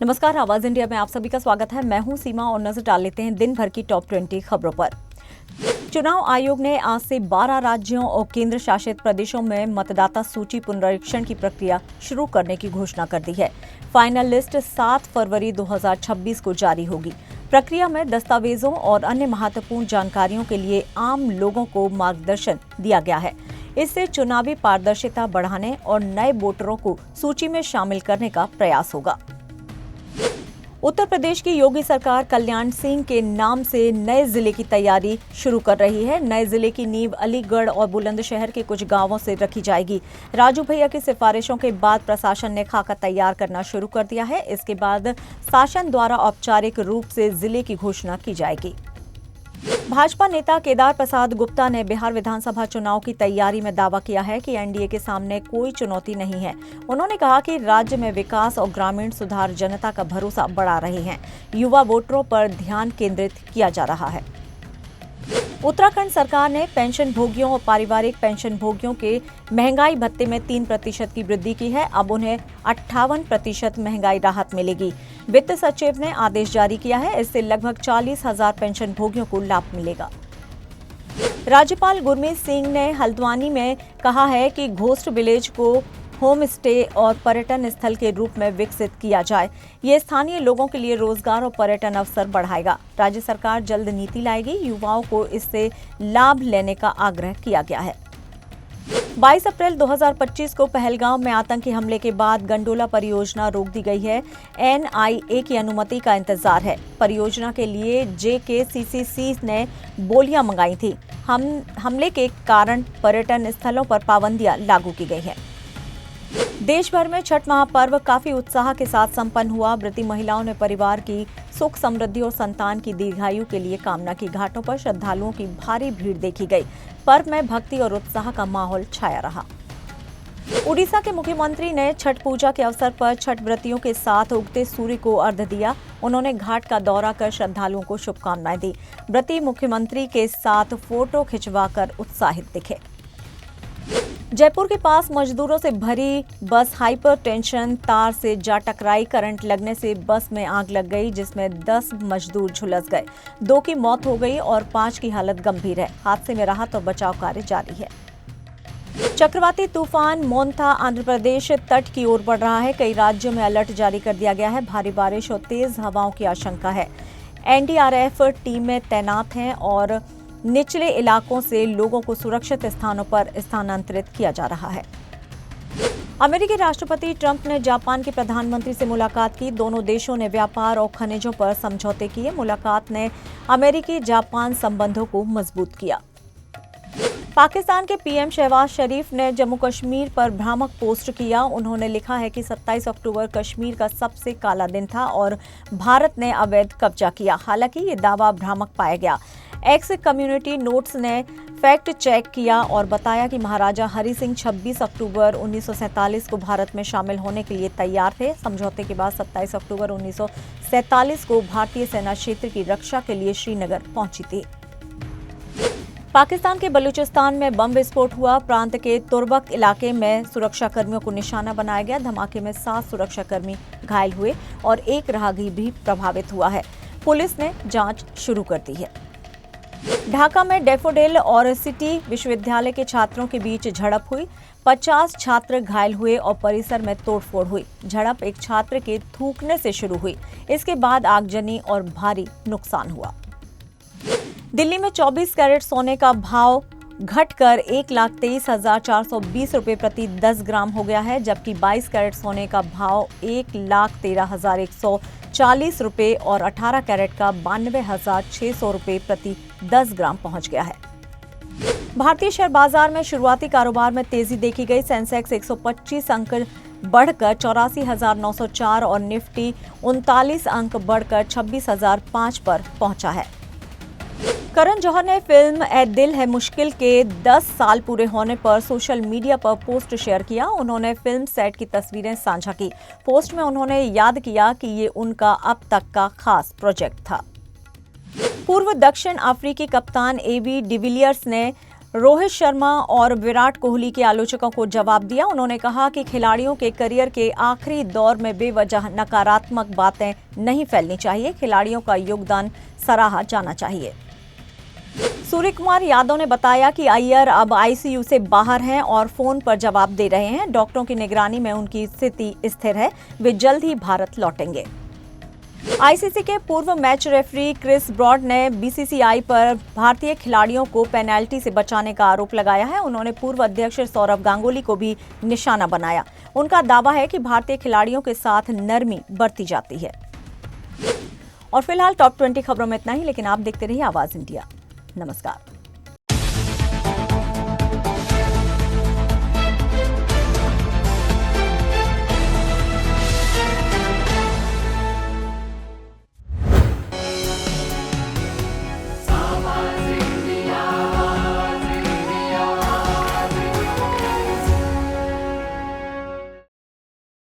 नमस्कार, आवाज इंडिया में आप सभी का स्वागत है। मैं हूं सीमा और नजर डाल लेते हैं दिन भर की टॉप 20 खबरों पर। चुनाव आयोग ने आज से 12 राज्यों और केंद्र शासित प्रदेशों में मतदाता सूची पुनरीक्षण की प्रक्रिया शुरू करने की घोषणा कर दी है। फाइनल लिस्ट 7 फरवरी 2026 को जारी होगी। प्रक्रिया में दस्तावेजों और अन्य महत्वपूर्ण जानकारियों के लिए आम लोगों को मार्गदर्शन दिया गया है। इससे चुनावी पारदर्शिता बढ़ाने और नए वोटरों को सूची में शामिल करने का प्रयास होगा। उत्तर प्रदेश की योगी सरकार कल्याण सिंह के नाम से नए जिले की तैयारी शुरू कर रही है। नए जिले की नींव अलीगढ़ और बुलंदशहर के कुछ गांवों से रखी जाएगी। राजू भैया की सिफारिशों के बाद प्रशासन ने खाका तैयार करना शुरू कर दिया है। इसके बाद शासन द्वारा औपचारिक रूप से जिले की घोषणा की जाएगी। भाजपा नेता केदार प्रसाद गुप्ता ने बिहार विधानसभा चुनाव की तैयारी में दावा किया है कि एनडीए के सामने कोई चुनौती नहीं है। उन्होंने कहा कि राज्य में विकास और ग्रामीण सुधार जनता का भरोसा बढ़ा रहे हैं। युवा वोटरों पर ध्यान केंद्रित किया जा रहा है। उत्तराखंड सरकार ने पेंशन भोगियों और पारिवारिक पेंशन भोगियों के महंगाई भत्ते में 3% की वृद्धि की है। अब उन्हें 58% महंगाई राहत मिलेगी। वित्त सचिव ने आदेश जारी किया है। इससे लगभग 40,000 पेंशन भोगियों को लाभ मिलेगा। राज्यपाल गुरमीत सिंह ने हल्द्वानी में कहा है कि घोस्ट विलेज को होम स्टे और पर्यटन स्थल के रूप में विकसित किया जाए। ये स्थानीय लोगों के लिए रोजगार और पर्यटन अवसर बढ़ाएगा। राज्य सरकार जल्द नीति लाएगी। युवाओं को इससे लाभ लेने का आग्रह किया गया है। 22 अप्रैल 2025 को पहलगांव में आतंकी हमले के बाद गंडोला परियोजना रोक दी गई है। एनआईए की अनुमति का इंतजार है। परियोजना के लिए जेकेसीसीसी ने बोलियां मंगाई थी। हमले के कारण पर्यटन स्थलों पर पाबंदियां लागू की गई हैं। देश भर में छठ महापर्व काफी उत्साह के साथ संपन्न हुआ। व्रती महिलाओं ने परिवार की सुख समृद्धि और संतान की दीर्घायु के लिए कामना की। घाटों पर श्रद्धालुओं की भारी भीड़ देखी गई। पर्व में भक्ति और उत्साह का माहौल छाया रहा। उड़ीसा के मुख्यमंत्री ने छठ पूजा के अवसर पर छठ व्रतियों के साथ उगते सूर्य को अर्घ्य दिया। उन्होंने घाट का दौरा कर श्रद्धालुओं को शुभकामनाएं दी। व्रती मुख्यमंत्री के साथ फोटो खिंचवाकर उत्साहित दिखे। जयपुर के पास मजदूरों से भरी बस हाइपर टेंशन तार से जा टकराई। करंट लगने से बस में आग लग गई, जिसमें 10 मजदूर झुलस गए। 2 की मौत हो गई और 5 की हालत गंभीर है। हादसे में राहत और बचाव कार्य जारी है। चक्रवाती तूफान मोन्था आंध्र प्रदेश तट की ओर बढ़ रहा है। कई राज्यों में अलर्ट जारी कर दिया गया है। भारी बारिश और तेज हवाओं की आशंका है। एनडीआरएफ टीमें तैनात हैं और निचले इलाकों से लोगों को सुरक्षित स्थानों पर स्थानांतरित किया जा रहा है। अमेरिकी राष्ट्रपति ट्रंप ने जापान के प्रधानमंत्री से मुलाकात की। दोनों देशों ने व्यापार और खनिजों पर समझौते किए। मुलाकात ने अमेरिकी जापान संबंधों को मजबूत किया। पाकिस्तान के पीएम शहबाज शरीफ ने जम्मू कश्मीर पर भ्रामक पोस्ट किया। उन्होंने लिखा है कि 27 अक्टूबर कश्मीर का सबसे काला दिन था और भारत ने अवैध कब्जा किया। हालांकि ये दावा भ्रामक पाया गया। एक्स कम्युनिटी नोट्स ने फैक्ट चेक किया और बताया कि महाराजा हरि सिंह 26 अक्टूबर 1947 को भारत में शामिल होने के लिए तैयार थे। समझौते के बाद 27 अक्टूबर 1947 को भारतीय सेना क्षेत्र की रक्षा के लिए श्रीनगर पहुंची थी। पाकिस्तान के बलूचिस्तान में बम विस्फोट हुआ। प्रांत के तुर्बक इलाके में सुरक्षाकर्मियों को निशाना बनाया गया। धमाके में 7 सुरक्षाकर्मी घायल हुए और 1 राहगीर भी प्रभावित हुआ है। पुलिस ने जांच शुरू कर दी है। ढाका में डैफोडिल और सिटी विश्वविद्यालय के छात्रों के बीच झड़प हुई। 50 छात्र घायल हुए और परिसर में तोड़फोड़ हुई। झड़प एक छात्र के थूकने से शुरू हुई। इसके बाद आगजनी और भारी नुकसान हुआ। दिल्ली में 24 कैरेट सोने का भाव घटकर 1,23,420 रुपये प्रति 10 ग्राम हो गया है, जबकि 22 कैरेट सोने का भाव 1,13,140 रुपये और 18 कैरेट का 92,600 रुपये प्रति 10 ग्राम पहुंच गया है। भारतीय शेयर बाजार में शुरुआती कारोबार में तेजी देखी गई। सेंसेक्स 125 अंक बढ़कर 84,904 और निफ्टी 39 अंक बढ़कर 26,005 पर पहुंचा है। करण जौहर ने फिल्म ए दिल है मुश्किल के 10 साल पूरे होने पर सोशल मीडिया पर पोस्ट शेयर किया। उन्होंने फिल्म सेट की तस्वीरें साझा की। पोस्ट में उन्होंने याद किया कि ये उनका अब तक का खास प्रोजेक्ट था। पूर्व दक्षिण अफ्रीकी कप्तान एबी डिविलियर्स ने रोहित शर्मा और विराट कोहली के आलोचकों को जवाब दिया। उन्होंने कहा कि खिलाड़ियों के करियर के आखिरी दौर में बेवजह नकारात्मक बातें नहीं फैलनी चाहिए। खिलाड़ियों का योगदान सराहा जाना चाहिए। सूर्य कुमार यादव ने बताया कि अय्यर अब आईसीयू से बाहर हैं और फोन पर जवाब दे रहे हैं। डॉक्टरों की निगरानी में उनकी स्थिति स्थिर है। वे जल्द ही भारत लौटेंगे। आईसीसी के पूर्व मैच रेफरी क्रिस ब्रॉड ने बीसीसीआई पर भारतीय खिलाड़ियों को पेनल्टी से बचाने का आरोप लगाया है। उन्होंने पूर्व अध्यक्ष सौरव गांगुली को भी निशाना बनाया। उनका दावा है कि भारतीय खिलाड़ियों के साथ नरमी बरती जाती है। और फिलहाल टॉप 20 खबरों में इतना ही, लेकिन आप देखते रहिए आवाज इंडिया। नमस्कार।